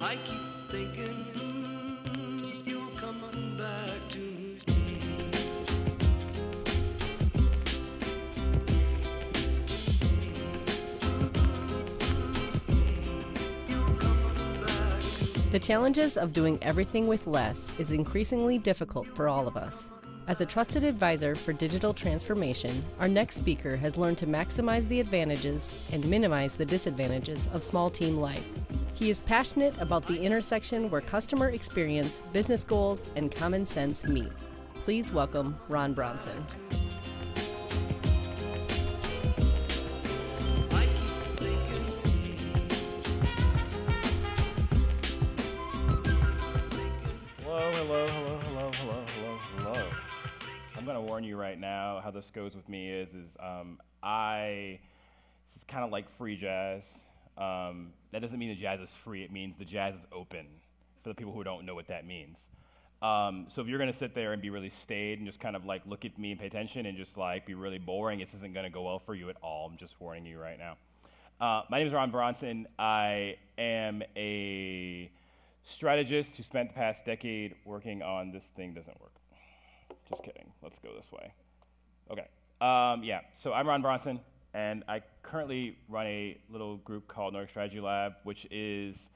I keep thinking you'll come on back to me. The challenges of doing everything with less is increasingly difficult for all of us. As a trusted advisor for digital transformation, our next speaker has learned to maximize the advantages and minimize the disadvantages of small team life. He is passionate about the intersection where customer experience, business goals, and common sense meet. Please welcome Ron Bronson. Hello. I'm going to warn you right now, how this goes with me is this is kind of like free jazz. That doesn't mean the jazz is free, it means the jazz is open, for the people who don't know what that means. So if you're going to sit there and be really staid and just kind of like look at me and pay attention and just like be really boring, this isn't going to go well for you at all. I'm just warning you right now. My name is Ron Bronson. I am a strategist who spent the past decade working on this thing doesn't work. Just kidding. Let's go this way. Okay. So I'm Ron Bronson, and I currently run a little group called Nordic Strategy Lab, which is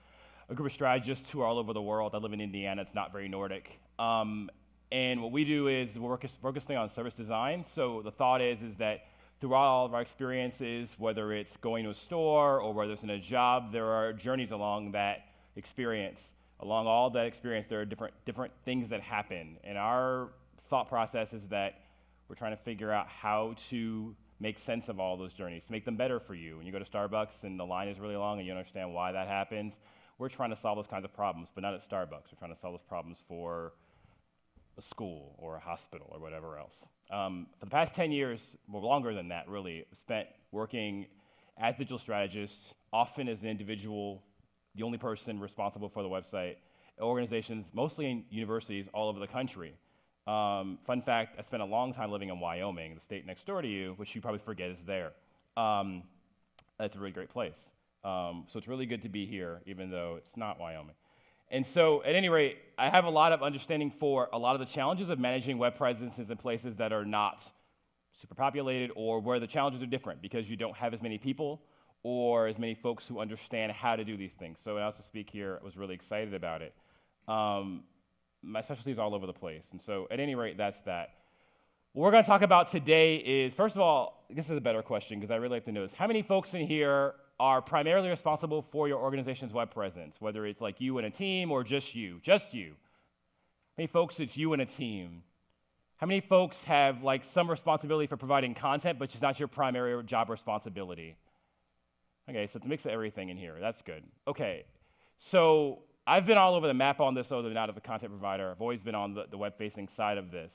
a group of strategists who are all over the world. I live in Indiana. It's not very Nordic. And what we do is we're focusing on service design. So the thought is that throughout all of our experiences, whether it's going to a store or whether it's in a job, there are journeys along that experience. Along all that experience, there are different things that happen. And our thought process is that we're trying to figure out how to make sense of all those journeys, to make them better for you. When you go to Starbucks and the line is really long and you don't understand why that happens, we're trying to solve those kinds of problems, but not at Starbucks. We're trying to solve those problems for a school or a hospital or whatever else. For the past 10 years, or longer than that really, spent working as digital strategists, often as an individual, the only person responsible for the website, organizations, mostly in universities all over the country. Fun fact, I spent a long time living in Wyoming, the state next door to you, which you probably forget is there. That's a really great place. So it's really good to be here, even though it's not Wyoming. And so, at any rate, I have a lot of understanding for a lot of the challenges of managing web presences in places that are not super populated or where the challenges are different because you don't have as many people or as many folks who understand how to do these things. So when I was to speak here, I was really excited about it. My specialty is all over the place. And so at any rate, that's that. What we're going to talk about today is, first of all, this is a better question because I really like to know this. How many folks in here are primarily responsible for your organization's web presence, whether it's like you and a team or just you? Just you. How many folks it's you and a team? How many folks have like some responsibility for providing content, but it's not your primary job responsibility? Okay, so it's a mix of everything in here. That's good. Okay, so I've been all over the map on this, although not as a content provider. I've always been on the web-facing side of this.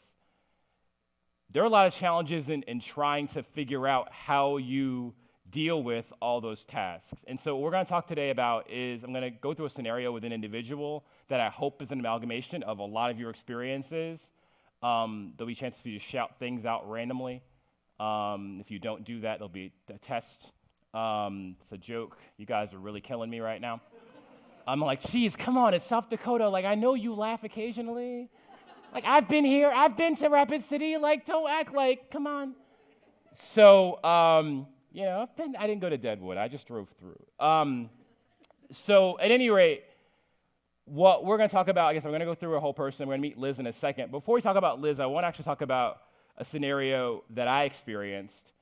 There are a lot of challenges in trying to figure out how you deal with all those tasks. And so what we're going to talk today about is I'm going to go through a scenario with an individual that I hope is an amalgamation of a lot of your experiences. There'll be chances for you to shout things out randomly. If you don't do that, there'll be a test. It's a joke. You guys are really killing me right now. I'm like, geez, come on, it's South Dakota. Like, I know you laugh occasionally. Like, I've been here. I've been to Rapid City. Like, don't act like, come on. So, I didn't go to Deadwood. I just drove through. So, at any rate, what we're going to talk about, I guess I'm going to go through a whole person. We're going to meet Liz in a second. Before we talk about Liz, I want to actually talk about a scenario that I experienced.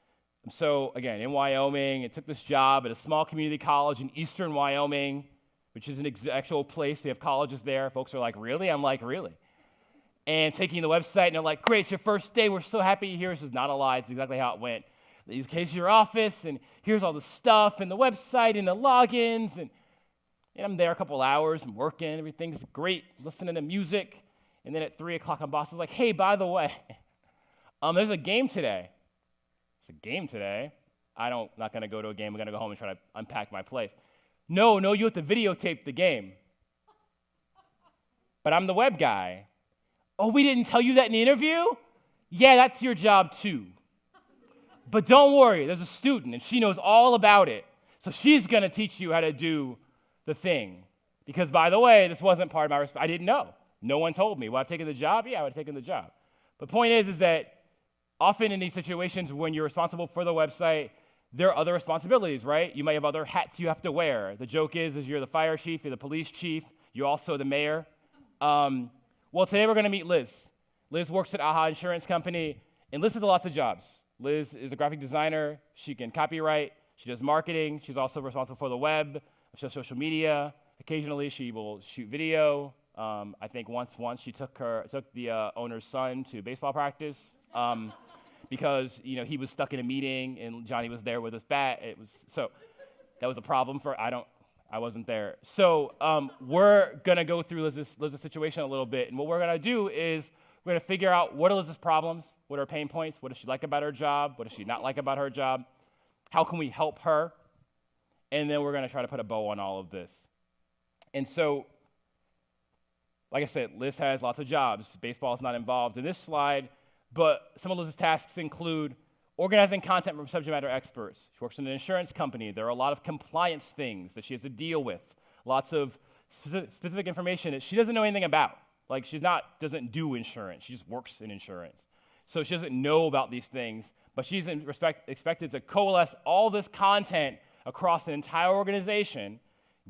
So, again, in Wyoming, I took this job at a small community college in eastern Wyoming, which is an actual place. They have colleges there. Folks are like, really? I'm like, really? And taking the website, and they're like, great, it's your first day. We're so happy you're here. This is not a lie. It's exactly how it went. Here's your office, and here's all the stuff, and the website, and the logins. And I'm there a couple hours. I'm working. Everything's great, listening to music. And then at 3 o'clock, my boss is like, hey, by the way, there's a game today. It's a game today. Not going to go to a game. I'm going to go home and try to unpack my place. No, you have to videotape the game. But I'm the web guy. Oh, we didn't tell you that in the interview? Yeah, that's your job too. But don't worry, there's a student, and she knows all about it. So she's going to teach you how to do the thing. Because, by the way, this wasn't part of my I didn't know. No one told me. Would I have taken the job? Yeah, I would have taken the job. But the point is that often in these situations when you're responsible for the website, there are other responsibilities, right? You might have other hats you have to wear. The joke is you're the fire chief, you're the police chief, you're also the mayor. Well, today we're going to meet Liz. Liz works at AHA Insurance Company, and Liz has lots of jobs. Liz is a graphic designer. She can copyright. She does marketing. She's also responsible for the web. She does social media. Occasionally, she will shoot video. I think once she took the owner's son to baseball practice because he was stuck in a meeting and Johnny was there with his bat. That was a problem for I wasn't there. So we're gonna go through Liz's situation a little bit, and what we're gonna do is we're gonna figure out what are Liz's problems, what are her pain points, what does she like about her job, what does she not like about her job, how can we help her, and then we're gonna try to put a bow on all of this. And so, like I said, Liz has lots of jobs. Baseball is not involved in this slide, but some of Liz's tasks include organizing content from subject matter experts. She works in an insurance company. There are a lot of compliance things that she has to deal with, lots of specific information that she doesn't know anything about. Like doesn't do insurance. She just works in insurance. So she doesn't know about these things, but she's expected to coalesce all this content across an entire organization,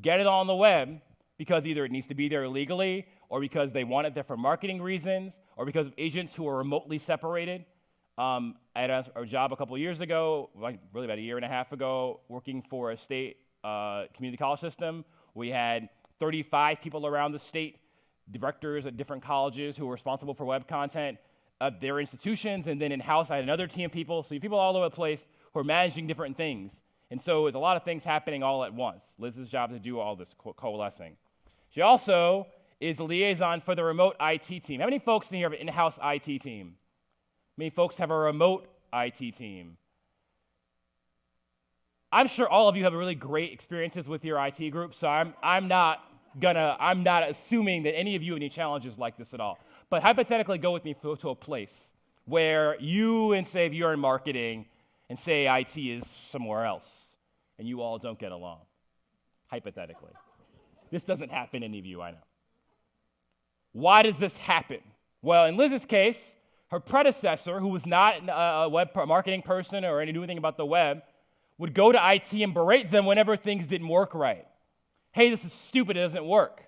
get it on the web, because either it needs to be there legally, or because they want it there for marketing reasons, or because of agents who are remotely separated. I had a job a couple of years ago, really about a year and a half ago, working for a state community college system. We had 35 people around the state, directors at different colleges who were responsible for web content of their institutions, and then in-house I had another team of people, so you have people all over the place who are managing different things. And so it's a lot of things happening all at once. Liz's job is to do all this coalescing. She also is the liaison for the remote IT team. How many folks in here have an in-house IT team? Many folks have a remote IT team. I'm sure all of you have really great experiences with your IT group, so I'm not assuming that any of you have any challenges like this at all. But hypothetically, go with me to a place where you and say if you're in marketing and say IT is somewhere else, and you all don't get along, hypothetically. This doesn't happen to any of you, I know. Why does this happen? Well, in Liz's case, her predecessor, who was not a web marketing person or knew anything about the web, would go to IT and berate them whenever things didn't work right. Hey, this is stupid, it doesn't work.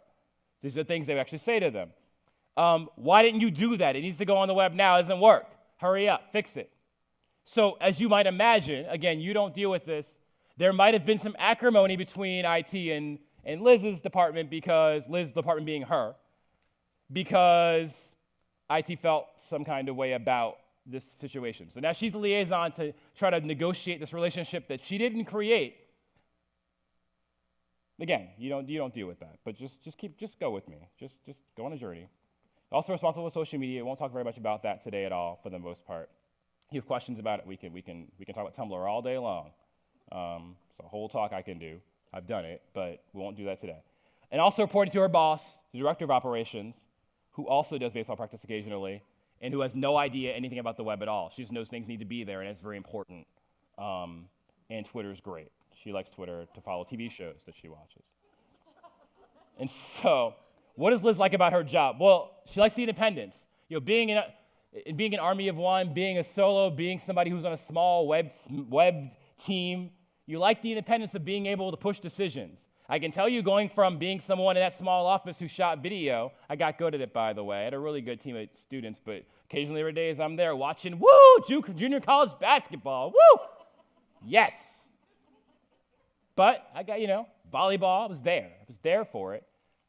These are the things they would actually say to them. Why didn't you do that? It needs to go on the web now, it doesn't work. Hurry up, fix it. So as you might imagine, again, you don't deal with this, there might have been some acrimony between IT and Liz's department, because Liz's department being her, because IT felt some kind of way about this situation. So now she's the liaison to try to negotiate this relationship that she didn't create. Again, you don't deal with that, but just go with me. Just go on a journey. Also responsible for social media. We won't talk very much about that today at all, for the most part. If you have questions about it, we can talk about Tumblr all day long. It's a whole talk I can do. I've done it, but we won't do that today. And also reporting to her boss, the director of operations, who also does baseball practice occasionally, and who has no idea anything about the web at all. She just knows things need to be there, and it's very important. And Twitter's great. She likes Twitter to follow TV shows that she watches. And so, what does Liz like about her job? Well, she likes the independence. Being an army of one, being a solo, being somebody who's on a small web team, you like the independence of being able to push decisions. I can tell you, going from being someone in that small office who shot video, I got good at it, by the way. I had a really good team of students, but occasionally every day as I'm there watching, junior college basketball, woo! Yes. But I got, volleyball, I was there for it.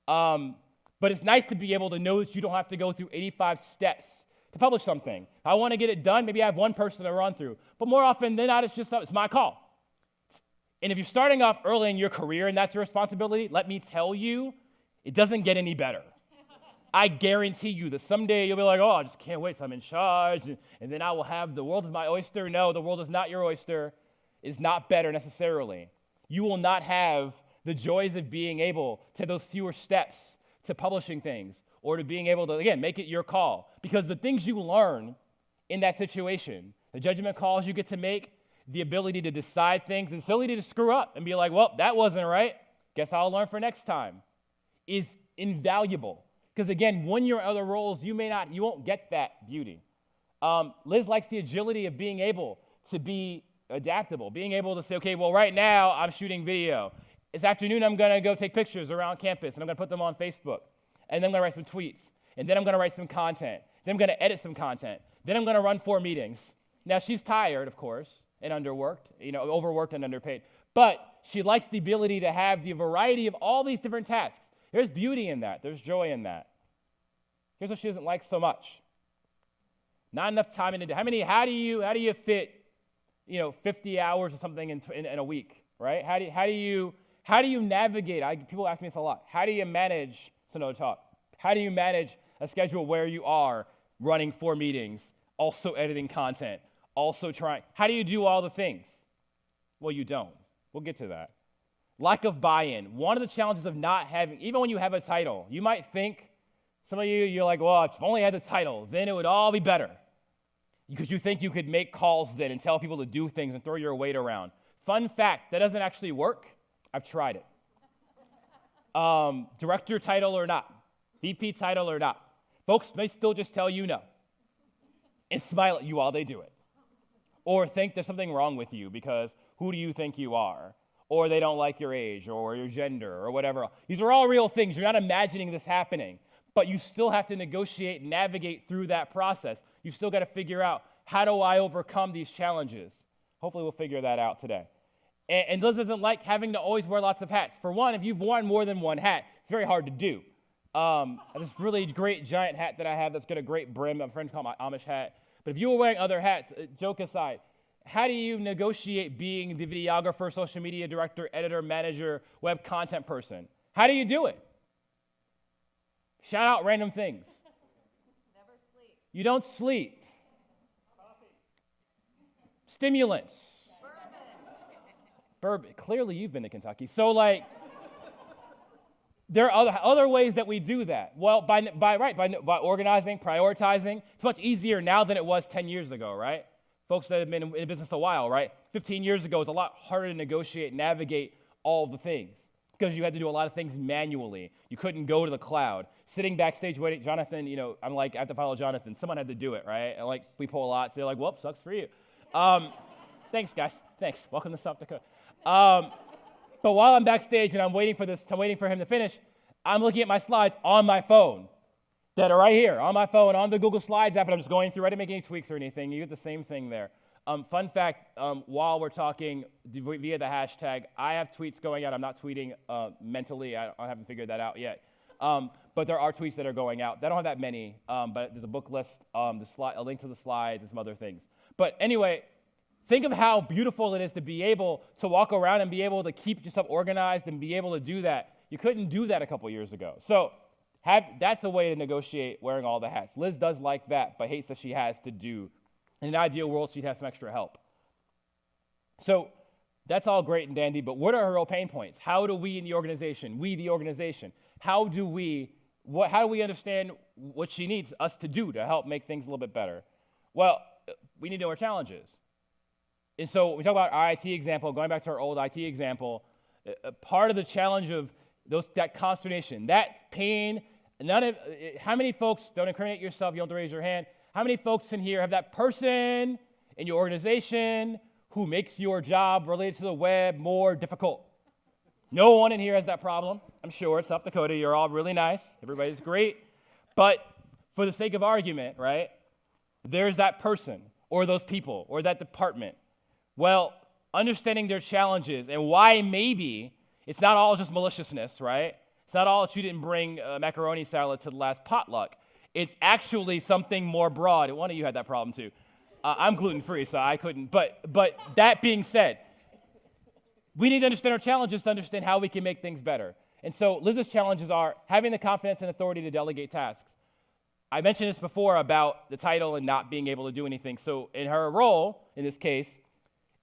But it's nice to be able to know that you don't have to go through 85 steps to publish something. If I want to get it done, maybe I have one person to run through. But more often than not, it's my call. And if you're starting off early in your career and that's your responsibility, let me tell you, it doesn't get any better. I guarantee you that someday you'll be like, I just can't wait till I'm in charge, and then I will have the world is my oyster. No, the world is not your oyster. It's not better necessarily. You will not have the joys of being able to those fewer steps to publishing things or to being able to, again, make it your call. Because the things you learn in that situation, the judgment calls you get to make, the ability to decide things, and the ability to screw up and be like, well, that wasn't right. Guess I'll learn for next time. is invaluable. Because again, when you're in other roles, you won't get that beauty. Liz likes the agility of being able to be adaptable, being able to say, okay, well, right now I'm shooting video. This afternoon I'm going to go take pictures around campus, and I'm going to put them on Facebook. And then I'm going to write some tweets. And then I'm going to write some content. Then I'm going to edit some content. Then I'm going to run 4 meetings. Now, she's tired, of course, and underworked, overworked and underpaid. But she likes the ability to have the variety of all these different tasks. There's beauty in that. There's joy in that. Here's what she doesn't like so much. Not enough time in the day. How do you fit, 50 hours or something in a week, right? How do you navigate? People ask me this a lot. How do you manage Sonoma Talk? How do you manage a schedule where you are running 4 meetings, also editing content, also trying? How do you do all the things? Well, you don't. We'll get to that. Lack of buy-in. One of the challenges of not having, even when you have a title, you might think, some of you're like, well, if I only had the title, then it would all be better. Because you think you could make calls then and tell people to do things and throw your weight around. Fun fact, that doesn't actually work. I've tried it. Director title or not, VP title or not. Folks may still just tell you no and smile at you while they do it. Or think there's something wrong with you because who do you think you are? Or they don't like your age or your gender or whatever. These are all real things. You're not imagining this happening. But you still have to negotiate and navigate through that process. You've still got to figure out, how do I overcome these challenges? Hopefully we'll figure that out today. And Liz doesn't like having to always wear lots of hats. For one, if you've worn more than one hat, it's very hard to do. This really great giant hat that I have that's got a great brim. My friends call it my Amish hat. But if you were wearing other hats, joke aside, how do you negotiate being the videographer, social media director, editor, manager, web content person? How do you do it? Shout out random things. Never sleep. You don't sleep. Coffee. Stimulants. Bourbon. Clearly you've been to Kentucky. So there are other ways that we do that. Well, by organizing, prioritizing. It's much easier now than it was 10 years ago, right? Folks that have been in business a while, right? 15 years ago, it's a lot harder to negotiate, navigate all the things because you had to do a lot of things manually. You couldn't go to the cloud. Sitting backstage waiting, Jonathan, I'm like, I have to follow Jonathan. Someone had to do it, right? And we pull a lot, so they're like, whoops, sucks for you. Thanks, guys. Thanks. Welcome to South Dakota. But while I'm backstage and I'm waiting for him to finish, I'm looking at my slides on my phone that are right here, on my phone, on the Google Slides app, and I'm just going through. I didn't make any tweaks or anything. You get the same thing there. Fun fact, while we're talking via the hashtag, I have tweets going out. I'm not tweeting mentally. I haven't figured that out yet. But there are tweets that are going out. They don't have that many, but there's a book list, a link to the slides, and some other things. But anyway, think of how beautiful it is to be able to walk around and be able to keep yourself organized and be able to do that. You couldn't do that a couple years ago. So that's a way to negotiate wearing all the hats. Liz does like that, but hates that she has to do. In an ideal world, she'd have some extra help. So that's all great and dandy, but what are her real pain points? How do we in the organization, how do we understand what she needs us to do to help make things a little bit better? Well, we need to know our challenges. And so when we talk about our IT example, going back to our old IT example, part of the challenge of that consternation, that pain, how many folks, don't incriminate yourself, you don't have to raise your hand, how many folks in here have that person in your organization who makes your job related to the web more difficult? No one in here has that problem. I'm sure it's South Dakota. You're all really nice. Everybody's great. But for the sake of argument, right, there's that person or those people or that department. Well, understanding their challenges and why maybe it's not all just maliciousness, right? It's not all that you didn't bring macaroni salad to the last potluck. It's actually something more broad. One of you had that problem too. I'm gluten-free, so I couldn't. But that being said, we need to understand our challenges to understand how we can make things better. And so Liz's challenges are having the confidence and authority to delegate tasks. I mentioned this before about the title and not being able to do anything. So in her role, in this case,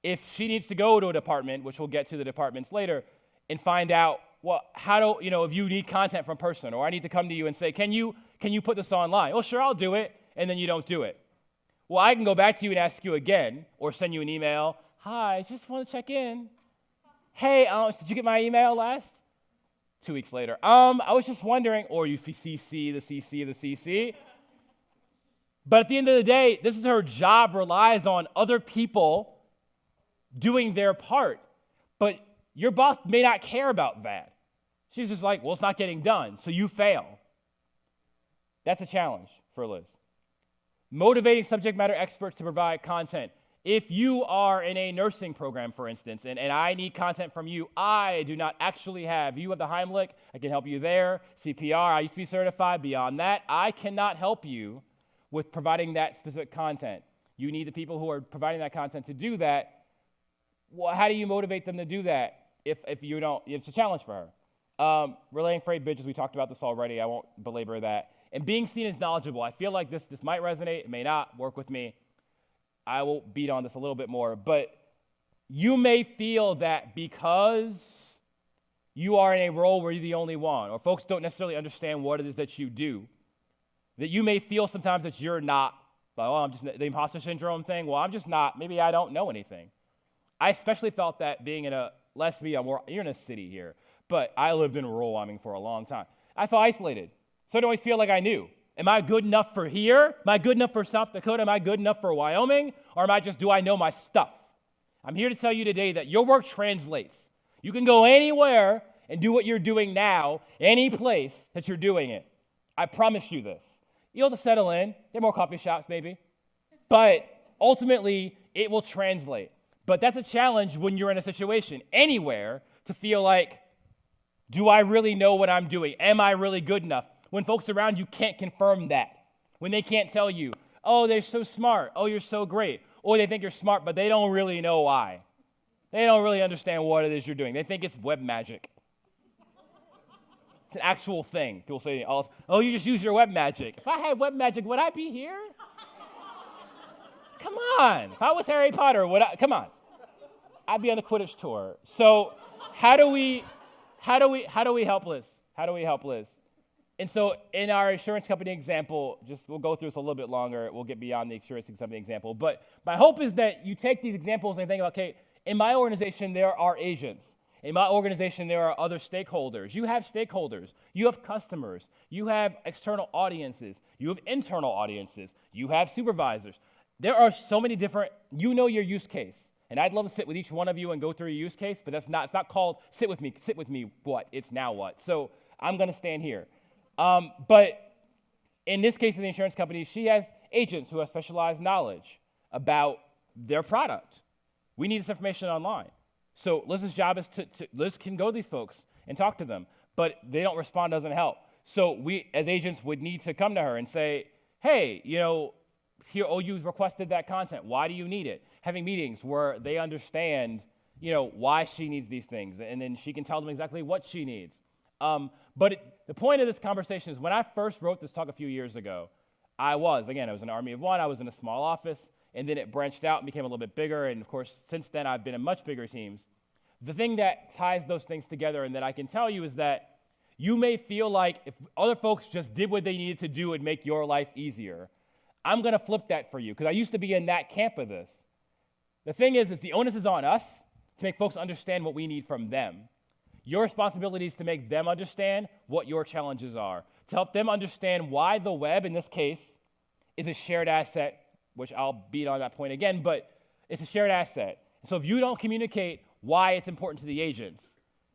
if she needs to go to a department, which we'll get to the departments later, and find out, well, if you need content from a person, or I need to come to you and say, can you put this online? Well, sure, I'll do it, and then you don't do it. Well, I can go back to you and ask you again, or send you an email. Hi, just want to check in. Hey, did you get my email last? 2 weeks later, I was just wondering, or you CC, the CC of the CC. But at the end of the day, this is her job, relies on other people doing their part. But your boss may not care about that. She's just like, well, it's not getting done, so you fail. That's a challenge for Liz. Motivating subject matter experts to provide content. If you are in a nursing program, for instance, and I need content from you, I do not actually have. You have the Heimlich, I can help you there. CPR, I used to be certified. Beyond that, I cannot help you with providing that specific content. You need the people who are providing that content to do that. Well, how do you motivate them to do that if you don't? It's a challenge for her. Relaying freight bridges, we talked about this already. I won't belabor that. And being seen as knowledgeable. I feel like this might resonate. It may not work with me. I will beat on this a little bit more. But you may feel that because you are in a role where you're the only one, or folks don't necessarily understand what it is that you do, that you may feel sometimes that you're not, like, oh, I'm just the imposter syndrome thing. Well, I'm just not. Maybe I don't know anything. I especially felt that being in a, you're in a city here, but I lived in rural Wyoming for a long time. I felt isolated. So I don't always feel like I knew. Am I good enough for here? Am I good enough for South Dakota? Am I good enough for Wyoming? Or do I know my stuff? I'm here to tell you today that your work translates. You can go anywhere and do what you're doing now, any place that you're doing it. I promise you this. You'll have to settle in. There are more coffee shops maybe. But ultimately, it will translate. But that's a challenge when you're in a situation anywhere to feel like, do I really know what I'm doing? Am I really good enough? When folks around you can't confirm that. When they can't tell you, oh, they're so smart. Oh, you're so great. Or they think you're smart, but they don't really know why. They don't really understand what it is you're doing. They think it's web magic. It's an actual thing. People say, oh, you just use your web magic. If I had web magic, would I be here? Come on. If I was Harry Potter, come on. I'd be on the Quidditch tour. So how do we help Liz? How do we help Liz? And so in our insurance company example, we'll go through this a little bit longer. We'll get beyond the insurance company example. But my hope is that you take these examples and think, okay, in my organization, there are agents. In my organization, there are other stakeholders. You have stakeholders. You have customers. You have external audiences. You have internal audiences. You have supervisors. There are so many different, your use case. And I'd love to sit with each one of you and go through your use case, but it's not called sit with me, what? It's now what? So I'm going to stand here. But in this case of the insurance company, she has agents who have specialized knowledge about their product. We need this information online. So Liz's job is Liz can go to these folks and talk to them, but they don't respond, doesn't help. So we, as agents, would need to come to her and say, hey, here, you've requested that content. Why do you need it? Having meetings where they understand, why she needs these things, and then she can tell them exactly what she needs. But the point of this conversation is when I first wrote this talk a few years ago, I was in an army of one. I was in a small office, and then it branched out and became a little bit bigger. And, of course, since then, I've been in much bigger teams. The thing that ties those things together and that I can tell you is that you may feel like if other folks just did what they needed to do and make your life easier. I'm going to flip that for you because I used to be in that camp of this. The thing is the onus is on us to make folks understand what we need from them. Your responsibility is to make them understand what your challenges are, to help them understand why the web, in this case, is a shared asset, which I'll beat on that point again, but it's a shared asset. So if you don't communicate why it's important to the agents,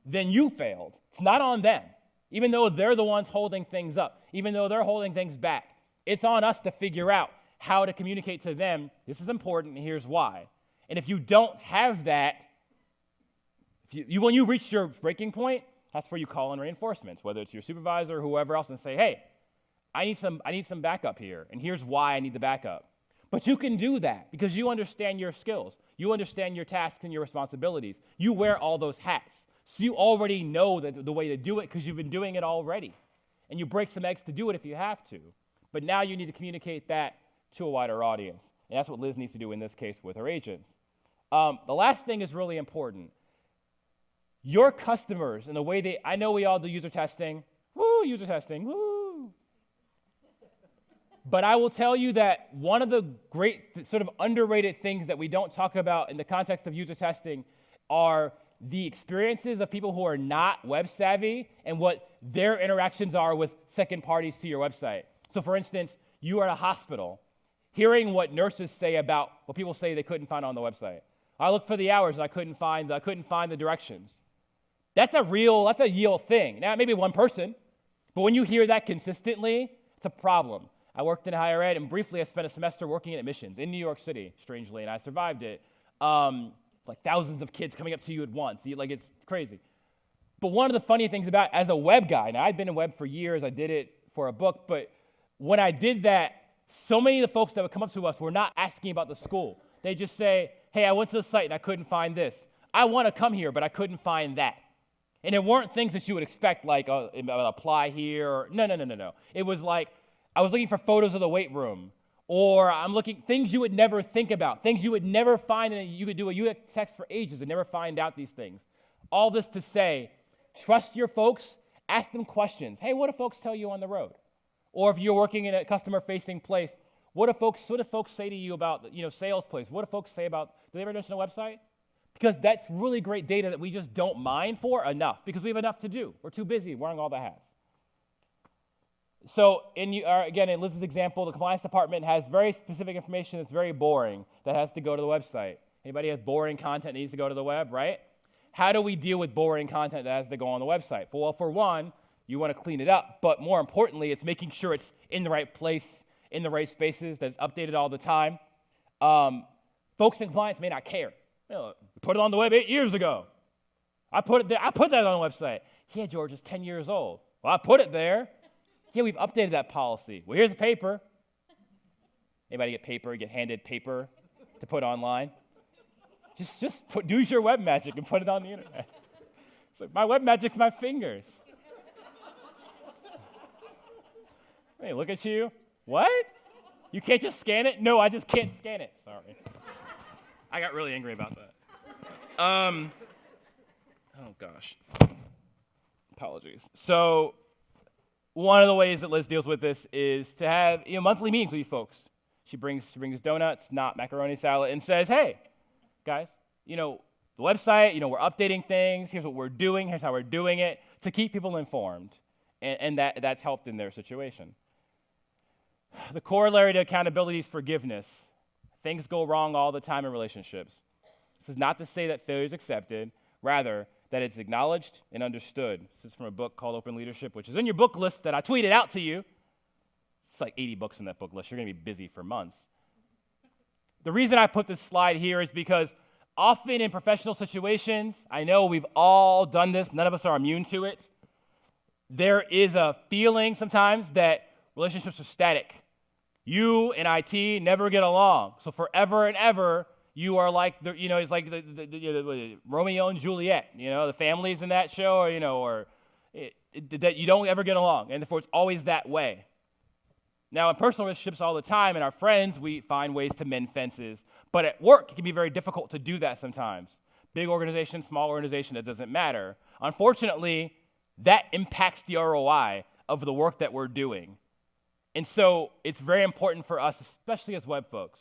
then you failed. It's not on them, even though they're the ones holding things up, even though they're holding things back. It's on us to figure out how to communicate to them, this is important, and here's why. And if you don't have that, when you reach your breaking point, that's where you call in reinforcements, whether it's your supervisor or whoever else, and say, hey, I need some backup here, and here's why I need the backup. But you can do that because you understand your skills. You understand your tasks and your responsibilities. You wear all those hats. So you already know the way to do it because you've been doing it already. And you break some eggs to do it if you have to. But now you need to communicate that to a wider audience. And that's what Liz needs to do in this case with her agents. The last thing is really important. Your customers and the way I know we all do user testing. Woo, user testing, woo. But I will tell you that one of the great sort of underrated things that we don't talk about in the context of user testing are the experiences of people who are not web savvy and what their interactions are with second parties to your website. So for instance, you are at a hospital, hearing what nurses say about what people say they couldn't find on the website. I looked for the hours and I couldn't find the directions. That's a real thing. Now, maybe one person, but when you hear that consistently, it's a problem. I worked in higher ed, and briefly I spent a semester working in admissions in New York City, strangely, and I survived it. Like thousands of kids coming up to you at once. It's crazy. But one of the funny things about, as a web guy, now I'd been in web for years, I did it for a book, but when I did that, so many of the folks that would come up to us were not asking about the school. They just say, hey, I went to the site and I couldn't find this. I want to come here, but I couldn't find that. And it weren't things that you would expect, like apply here, or no. It was like, I was looking for photos of the weight room, or I'm looking, things you would never think about, things you would never find, and you could do a UX text for ages and never find out these things. All this to say, trust your folks, ask them questions. Hey, what do folks tell you on the road? Or if you're working in a customer-facing place, what do folks say to you about, sales place? What do folks say about, do they ever mention a website? Because that's really great data that we just don't mine for enough, because we have enough to do. We're too busy wearing all the hats. So again, in Liz's example, the compliance department has very specific information that's very boring that has to go to the website. Anybody has boring content that needs to go to the web, right? How do we deal with boring content that has to go on the website? Well, for one, you want to clean it up, but more importantly, it's making sure it's in the right place, in the right spaces, that's updated all the time. Folks in compliance may not care. Put it on the web 8 years ago. I put it there. I put that on the website. Yeah, George, it's 10 years old. Well, I put it there. Yeah, we've updated that policy. Well, here's the paper. Anybody get handed paper to put online? Use your web magic and put it on the internet. It's like, my web magic's my fingers. Hey, look at you. What? You can't just scan it? No, I just can't scan it. Sorry. I got really angry about that. Oh, gosh. Apologies. So one of the ways that Liz deals with this is to have monthly meetings with these folks. She brings donuts, not macaroni salad, and says, hey, guys, the website, we're updating things. Here's what we're doing. Here's how we're doing it, to keep people informed. And that's helped in their situation. The corollary to accountability is forgiveness. Things go wrong all the time in relationships. This is not to say that failure is accepted, rather that it's acknowledged and understood. This is from a book called Open Leadership, which is in your book list that I tweeted out to you. It's like 80 books in that book list. You're going to be busy for months. The reason I put this slide here is because often in professional situations, I know we've all done this, none of us are immune to it. There is a feeling sometimes that relationships are static. You and IT never get along. So forever and ever, you are like, it's like the Romeo and Juliet, the families in that show, or that you don't ever get along. And therefore, it's always that way. Now, in personal relationships all the time, and our friends, we find ways to mend fences. But at work, it can be very difficult to do that sometimes. Big organization, small organization, it doesn't matter. Unfortunately, that impacts the ROI of the work that we're doing. And so it's very important for us, especially as web folks,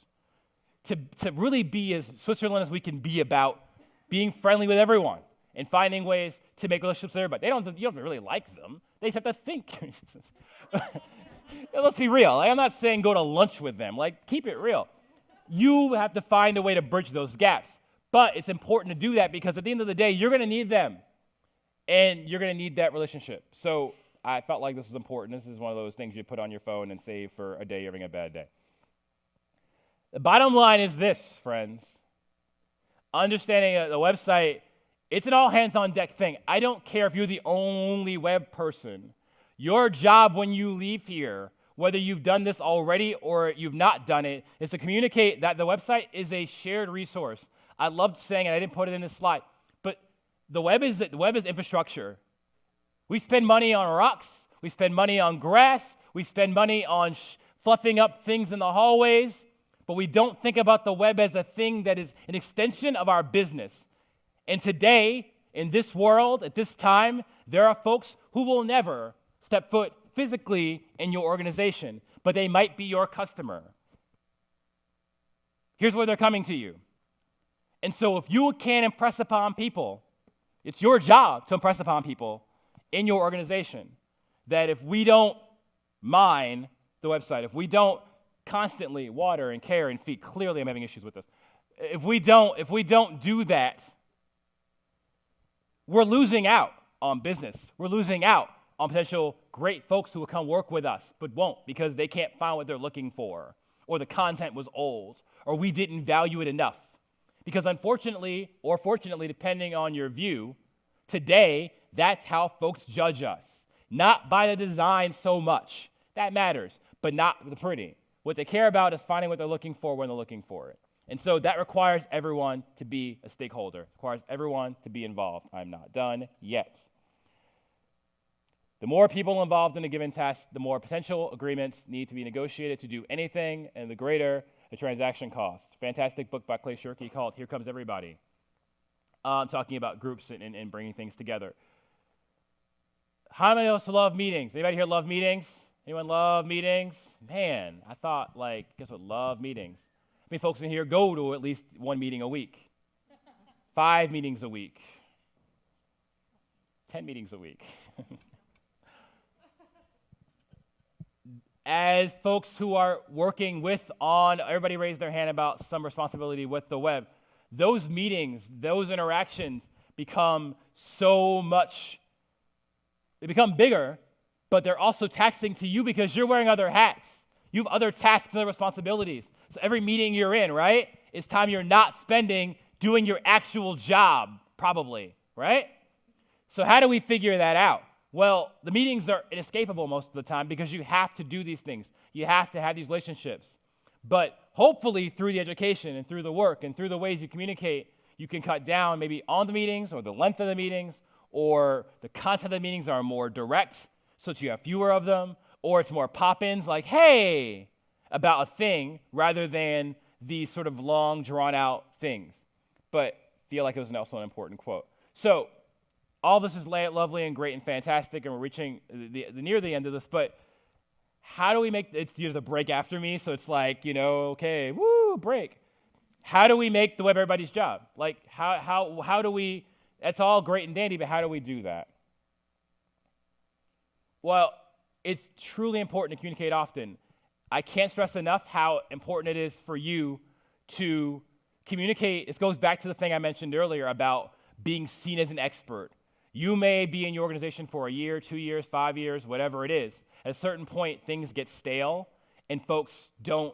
to really be as Switzerland as we can be about being friendly with everyone and finding ways to make relationships with everybody. You don't really like them. They just have to think. Let's be real. I'm not saying go to lunch with them. Keep it real. You have to find a way to bridge those gaps. But it's important to do that because at the end of the day, you're going to need them. And you're going to need that relationship. So I felt like this is important. This is one of those things you put on your phone and save for a day you're having a bad day. The bottom line is this, friends. Understanding the website, it's an all-hands-on-deck thing. I don't care if you're the only web person. Your job when you leave here, whether you've done this already or you've not done it, is to communicate that the website is a shared resource. I loved saying it. I didn't put it in this slide. But the web is infrastructure. We spend money on rocks. We spend money on grass. We spend money on fluffing up things in the hallways. But we don't think about the web as a thing that is an extension of our business. And today, in this world, at this time, there are folks who will never step foot physically in your organization, but they might be your customer. Here's where they're coming to you. And so if you can impress upon people It's your job to impress upon people in your organization that if we don't mine the website, if we don't constantly water and care and feed, clearly I'm having issues with this. If we don't do that, we're losing out on business. We're losing out on potential great folks who will come work with us, but won't because they can't find what they're looking for, or the content was old, or we didn't value it enough. Because unfortunately, or fortunately, depending on your view, today, that's how folks judge us. Not by the design so much. That matters, but not the pretty. What they care about is finding what they're looking for when they're looking for it. And so that requires everyone to be a stakeholder. It requires everyone to be involved. I'm not done yet. The more people involved in a given task, the more potential agreements need to be negotiated to do anything, and the greater the transaction cost. Fantastic book by Clay Shirky called Here Comes Everybody. Talking about groups and bringing things together. How many of us love meetings? Anybody here love meetings? Anyone love meetings? Man, I thought, guess what, love meetings. How many folks in here go to at least one meeting a week? 5 meetings a week. 10 meetings a week. As folks who are working everybody raised their hand about some responsibility with the web. Those meetings, those interactions become they become bigger, but they're also taxing to you because you're wearing other hats. You have other tasks and other responsibilities. So every meeting you're in, right, is time you're not spending doing your actual job, probably, right? So how do we figure that out? Well, the meetings are inescapable most of the time because you have to do these things. You have to have these relationships. But hopefully through the education and through the work and through the ways you communicate, you can cut down maybe on the meetings or the length of the meetings, or the content of the meetings are more direct so that you have fewer of them, or it's more pop-ins like, hey, about a thing rather than these sort of long, drawn-out things. But feel like it was also an important quote. So all this is lovely and great and fantastic, and we're reaching near the end of this, but how do we make, it's the break after me, so it's like, okay, woo, break. How do we make the web everybody's job? How do we, that's all great and dandy, but how do we do that? Well, it's truly important to communicate often. I can't stress enough how important it is for you to communicate. This goes back to the thing I mentioned earlier about being seen as an expert. You may be in your organization for a year, 2 years, 5 years, whatever it is. At a certain point, things get stale, and folks don't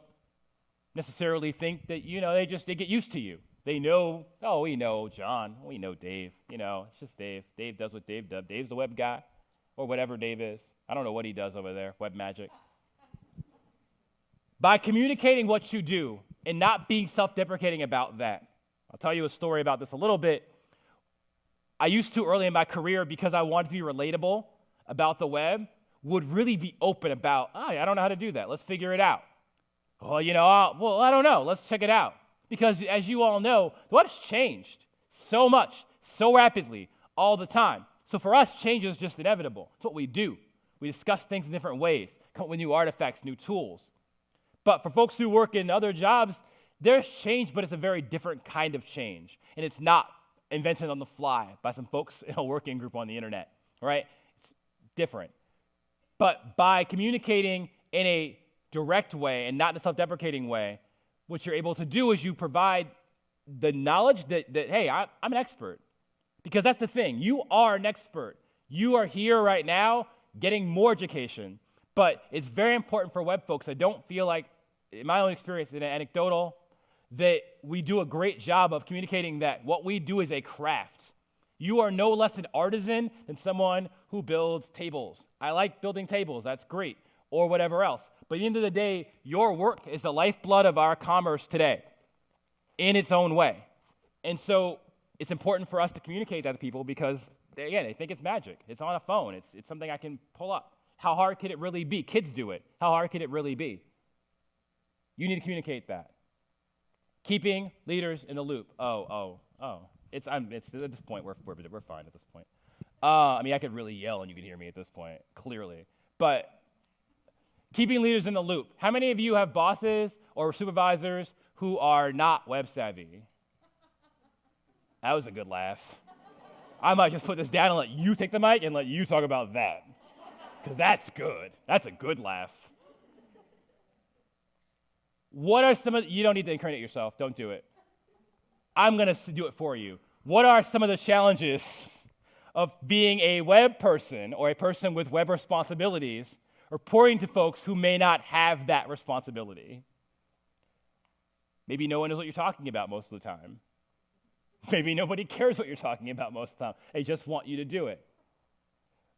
necessarily think that, they get used to you. They know, we know John, we know Dave, it's just Dave. Dave does what Dave does. Dave's the web guy, or whatever Dave is. I don't know what he does over there, web magic. By communicating what you do and not being self-deprecating about that. I'll tell you a story about this a little bit. I used to early in my career, because I wanted to be relatable about the web, would really be open about, I don't know how to do that. Let's figure it out. Well, I don't know. Let's check it out. Because as you all know, the web's changed so much, so rapidly, all the time. So for us, change is just inevitable. It's what we do. We discuss things in different ways, come up with new artifacts, new tools. But for folks who work in other jobs, there's change, but it's a very different kind of change. And it's not invented on the fly by some folks in a working group on the internet, right? It's different. But by communicating in a direct way and not in a self-deprecating way, what you're able to do is you provide the knowledge that hey, I'm an expert. Because that's the thing. You are an expert. You are here right now getting more education. But it's very important for web folks. I don't feel like, in my own experience, in anecdotal, that we do a great job of communicating that what we do is a craft. You are no less an artisan than someone who builds tables. I like building tables, that's great, or whatever else. But at the end of the day, your work is the lifeblood of our commerce today in its own way. And so it's important for us to communicate that to people because, again, they think it's magic. It's on a phone. It's something I can pull up. How hard could it really be? Kids do it. How hard could it really be? You need to communicate that. Keeping leaders in the loop. It's at this point, we're fine at this point. I could really yell and you could hear me at this point, clearly. But keeping leaders in the loop. How many of you have bosses or supervisors who are not web savvy? That was a good laugh. I might just put this down and let you take the mic and let you talk about that. Because that's good. That's a good laugh. What are some of you don't need to incarnate yourself. Don't do it. I'm going to do it for you. What are some of the challenges of being a web person or a person with web responsibilities reporting to folks who may not have that responsibility? Maybe no one knows what you're talking about most of the time. Maybe nobody cares what you're talking about most of the time. They just want you to do it.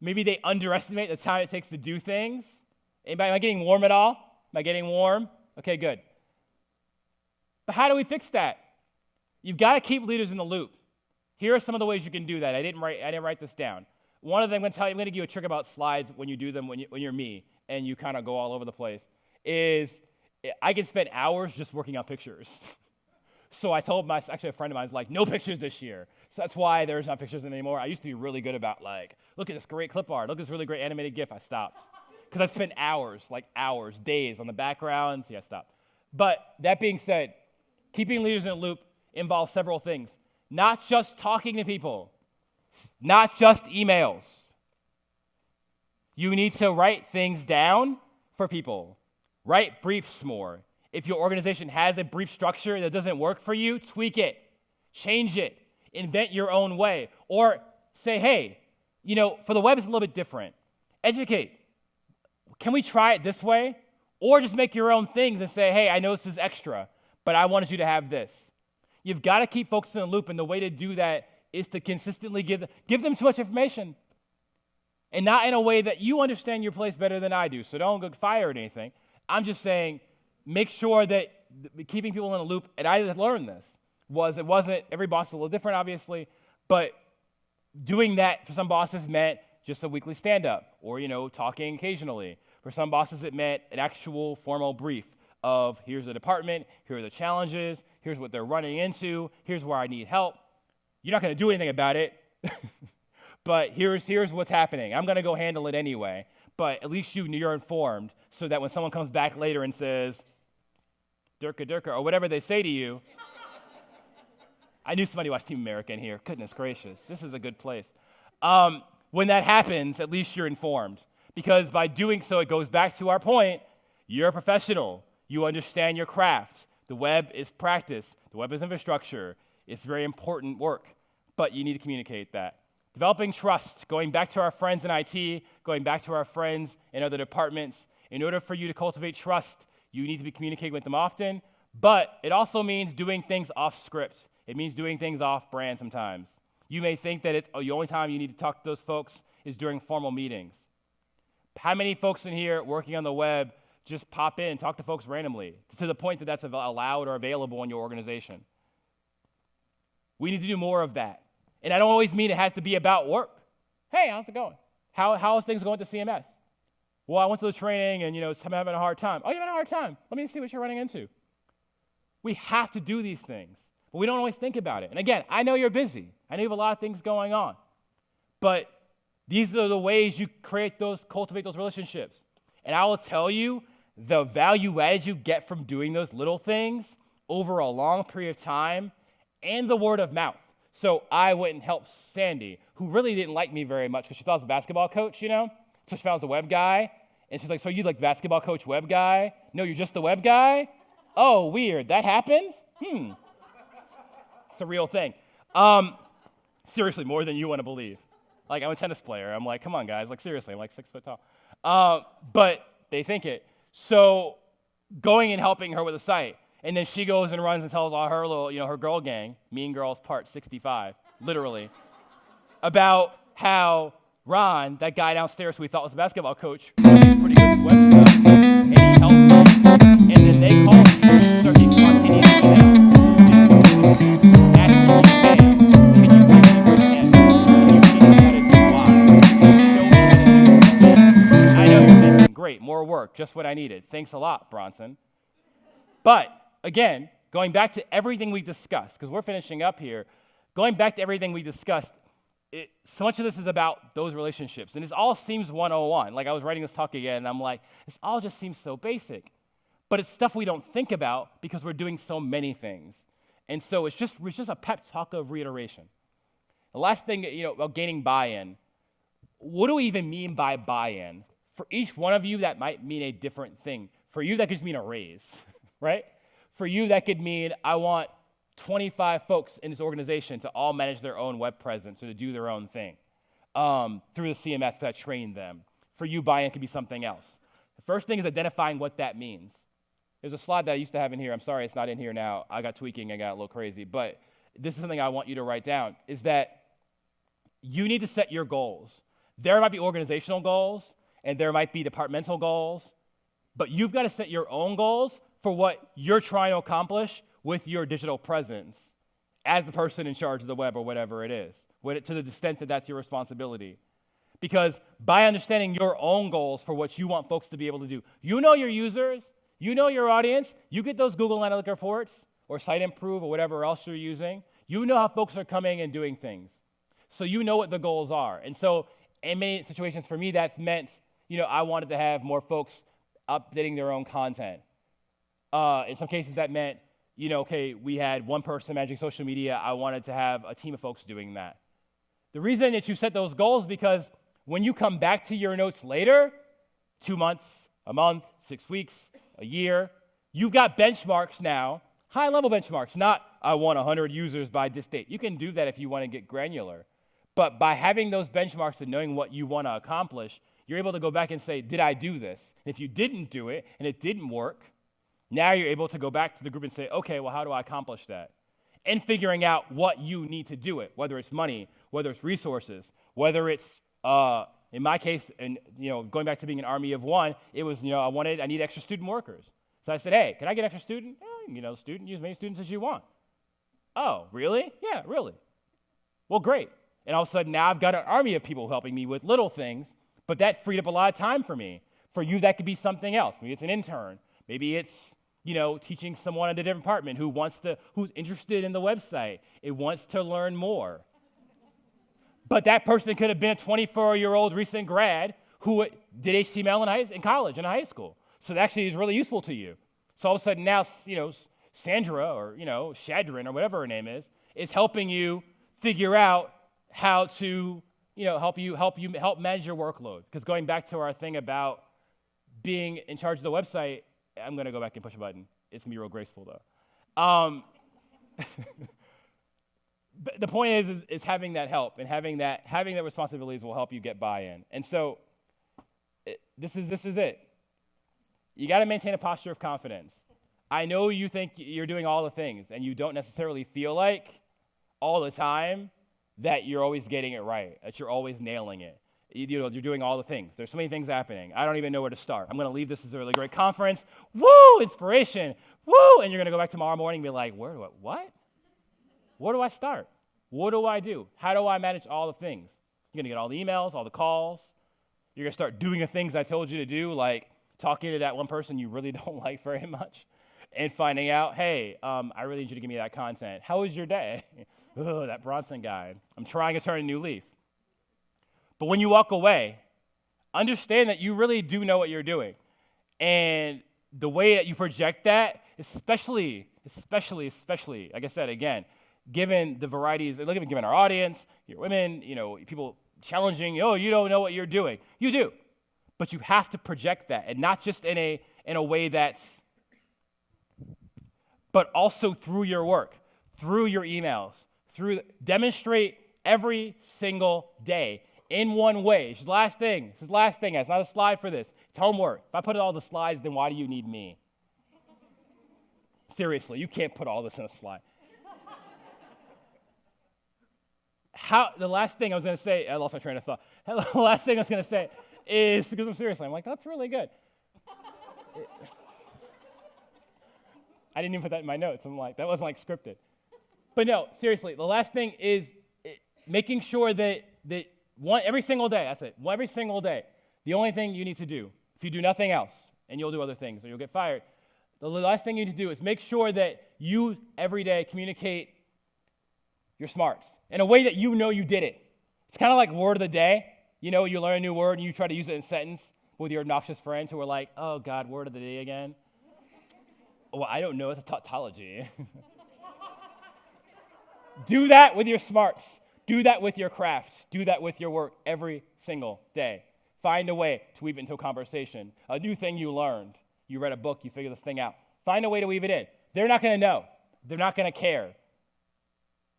Maybe they underestimate the time it takes to do things. Anybody, am I getting warm at all? Am I getting warm? Okay, good. But how do we fix that? You've got to keep leaders in the loop. Here are some of the ways you can do that. I didn't write this down. One of them, I'm going to give you a trick about slides when you do them, when you're me, and you kind of go all over the place, is I can spend hours just working on pictures. So I told actually a friend of mine was like, no pictures this year. So that's why there's not pictures anymore. I used to be really good about like, look at this great clip art. Look at this really great animated GIF. I stopped. Because I spent hours, days on the backgrounds. Yeah, I stopped. But that being said, keeping leaders in a loop involves several things. Not just talking to people. Not just emails. You need to write things down for people. Write briefs more. If your organization has a brief structure that doesn't work for you, tweak it, change it, invent your own way. Or say, hey, for the web it's a little bit different. Educate. Can we try it this way? Or just make your own things and say, hey, I know this is extra, but I wanted you to have this. You've got to keep folks in the loop, and the way to do that is to consistently give them too much information. And not in a way that you understand your place better than I do, so don't get fired or anything. I'm just saying, make sure that keeping people in a loop, and I learned this, it wasn't, every boss is a little different, obviously, but doing that for some bosses meant just a weekly stand-up or, talking occasionally. For some bosses, it meant an actual formal brief of here's the department, here are the challenges, here's what they're running into, here's where I need help. You're not going to do anything about it, but here's what's happening. I'm going to go handle it anyway, but at least you're informed so that when someone comes back later and says, Durka, or whatever they say to you, I knew somebody watched Team America in here. Goodness gracious, this is a good place. When that happens, at least you're informed. Because by doing so, it goes back to our point, you're a professional. You understand your craft. The web is practice. The web is infrastructure. It's very important work, but you need to communicate that. Developing trust, going back to our friends in IT, going back to our friends in other departments. In order for you to cultivate trust, you need to be communicating with them often, but it also means doing things off script. It means doing things off brand sometimes. You may think that the only time you need to talk to those folks is during formal meetings. How many folks in here working on the web just pop in, talk to folks randomly, to the point that that's allowed or available in your organization? We need to do more of that. And I don't always mean it has to be about work. Hey, how's it going? How's things going to CMS? Well, I went to the training and, I'm having a hard time. Oh, you're having a hard time? Let me see what you're running into. We have to do these things, but we don't always think about it. And again, I know you're busy. I know you have a lot of things going on. But these are the ways you cultivate those relationships. And I will tell you, the value added you get from doing those little things over a long period of time and the word of mouth. So I went and helped Sandy, who really didn't like me very much because she thought I was a basketball coach, So she found I was a web guy. And she's like, so you like basketball coach, web guy? No, you're just the web guy? Oh, weird. That happens? It's a real thing. Seriously, more than you want to believe. Like, I'm a tennis player. I'm like, come on, guys. Like, seriously, I'm like 6 foot tall. But they think it. So going and helping her with the site. And then she goes and runs and tells all her little, her girl gang, Mean Girls Part 65, literally, about how Ron, that guy downstairs who we thought was a basketball coach, pretty good web stuff, and he helped me. And then they called me and started getting spontaneous emails. Asking me, hey, can you take me for a test? Can you teach me how to do Y? Show me how to do Z. I know you're thinking, great, more work, just what I needed. Thanks a lot, Bronson. But again, going back to everything we discussed, because we're finishing up here, going back to everything we discussed, so much of this is about those relationships. And this all seems 101. Like I was writing this talk again, and I'm like, this all just seems so basic. But it's stuff we don't think about because we're doing so many things. And so it's just a pep talk of reiteration. The last thing, about gaining buy-in, what do we even mean by buy-in? For each one of you, that might mean a different thing. For you, that could just mean a raise, right? For you, that could mean I want 25 folks in this organization to all manage their own web presence or to do their own thing through the CMS that trained them. For you, buy-in could be something else. The first thing is identifying what that means. There's a slide that I used to have in here. I'm sorry it's not in here now. I got tweaking. I got a little crazy. But this is something I want you to write down, is that you need to set your goals. There might be organizational goals, and there might be departmental goals, but you've got to set your own goals for what you're trying to accomplish with your digital presence as the person in charge of the web or whatever it is, to the extent that that's your responsibility. Because by understanding your own goals for what you want folks to be able to do, you know your users, you know your audience, you get those Google Analytics reports or Site Improve or whatever else you're using, you know how folks are coming and doing things. So you know what the goals are. And so in many situations for me, that's meant, I wanted to have more folks updating their own content. In some cases that meant, we had one person managing social media. I wanted to have a team of folks doing that. The reason that you set those goals because when you come back to your notes later, 2 months, a month, 6 weeks, a year, you've got benchmarks now, high-level benchmarks, not I want 100 users by this date. You can do that if you want to get granular. But by having those benchmarks and knowing what you want to accomplish, you're able to go back and say, did I do this? And if you didn't do it and it didn't work, now you're able to go back to the group and say, okay, well, how do I accomplish that? And figuring out what you need to do it, whether it's money, whether it's resources, whether it's, in my case, and going back to being an army of one, it was, I need extra student workers. So I said, hey, can I get extra student? Student, use as many students as you want. Oh, really? Yeah, really. Well, great. And all of a sudden now I've got an army of people helping me with little things, but that freed up a lot of time for me. For you, that could be something else. Maybe it's an intern. Maybe it's, teaching someone in a different department who's interested in the website. It wants to learn more. But that person could have been a 24-year-old recent grad who did HTML in college and high school. So that actually is really useful to you. So all of a sudden now, Sandra or, Shadrin or whatever her name is helping you figure out how to, help manage your workload. Because going back to our thing about being in charge of the website, I'm going to go back and push a button. It's going to be real graceful, though. But the point is having that help and having that responsibilities will help you get buy-in. And so this is it. You got to maintain a posture of confidence. I know you think you're doing all the things, and you don't necessarily feel like all the time that you're always getting it right, that you're always nailing it. You're doing all the things. There's so many things happening. I don't even know where to start. I'm going to leave this as a really great conference. Woo, inspiration. Woo, and you're going to go back tomorrow morning and be like, what? Where do I start? What do I do? How do I manage all the things? You're going to get all the emails, all the calls. You're going to start doing the things I told you to do, like talking to that one person you really don't like very much and finding out, hey, I really need you to give me that content. How was your day? Ugh, that Bronson guy. I'm trying to turn a new leaf. But when you walk away, understand that you really do know what you're doing. And the way that you project that, especially, like I said, again, given the varieties, given our audience, your women, people challenging, you don't know what you're doing. You do. But you have to project that, and not just in a way that's, but also through your work, through your emails, demonstrate every single day in one way. This is the last thing. It's not a slide for this. It's homework. If I put all the slides, then why do you need me? Seriously, you can't put all this in a slide. The last thing I was going to say, I lost my train of thought. The last thing I was going to say is, because I'm like, that's really good. I didn't even put that in my notes. I'm like, that wasn't scripted. But no, seriously, the last thing is making sure that every single day, that's it, every single day, the only thing you need to do, if you do nothing else, and you'll do other things or you'll get fired, the last thing you need to do is make sure that you every day communicate your smarts in a way that you know you did it. It's kind of like word of the day. You learn a new word and you try to use it in a sentence with your obnoxious friends who are like, oh God, word of the day again. Well, I don't know, it's a tautology. Do that with your smarts. Do that with your craft. Do that with your work every single day. Find a way to weave it into a conversation. A new thing you learned. You read a book, you figure this thing out. Find a way to weave it in. They're not going to know. They're not going to care.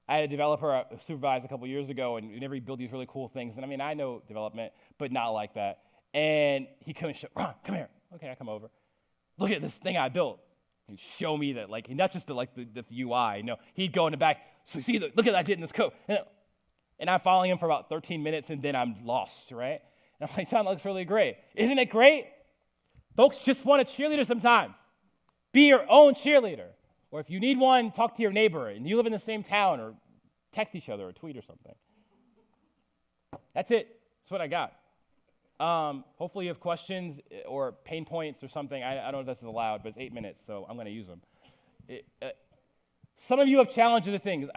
I had a developer supervise a couple years ago, and whenever he built these really cool things, and I mean, I know development, but not like that. And he come and show, Ron, come here. Okay, I come over. Look at this thing I built. He'd show me that, like, not just the UI. No, he'd go in the back. So see, look at what I did in this code. And I'm following him for about 13 minutes, and then I'm lost, right? And I'm like, "Son, that looks really great. Isn't it great?" Folks just want a cheerleader sometimes. Be your own cheerleader. Or if you need one, talk to your neighbor, and you live in the same town, or text each other or tweet or something. That's it. That's what I got. Hopefully you have questions or pain points or something. I don't know if this is allowed, but it's 8 minutes, so I'm going to use them. Some of you have challenges of things.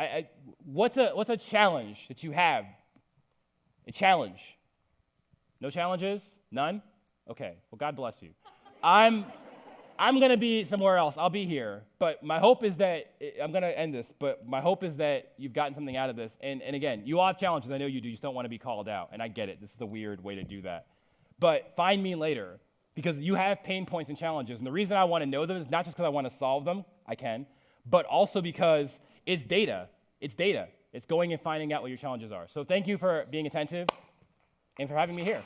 What's a challenge that you have? A challenge? No challenges? None? Okay. Well, God bless you. I'm going to be somewhere else. I'll be here. But my hope is that, I'm going to end this, but my hope is that you've gotten something out of this. And again, you all have challenges. I know you do. You just don't want to be called out. And I get it. This is a weird way to do that. But find me later, because you have pain points and challenges. And the reason I want to know them is not just because I want to solve them. I can. But also because it's data. It's data. It's going and finding out what your challenges are. So thank you for being attentive and for having me here.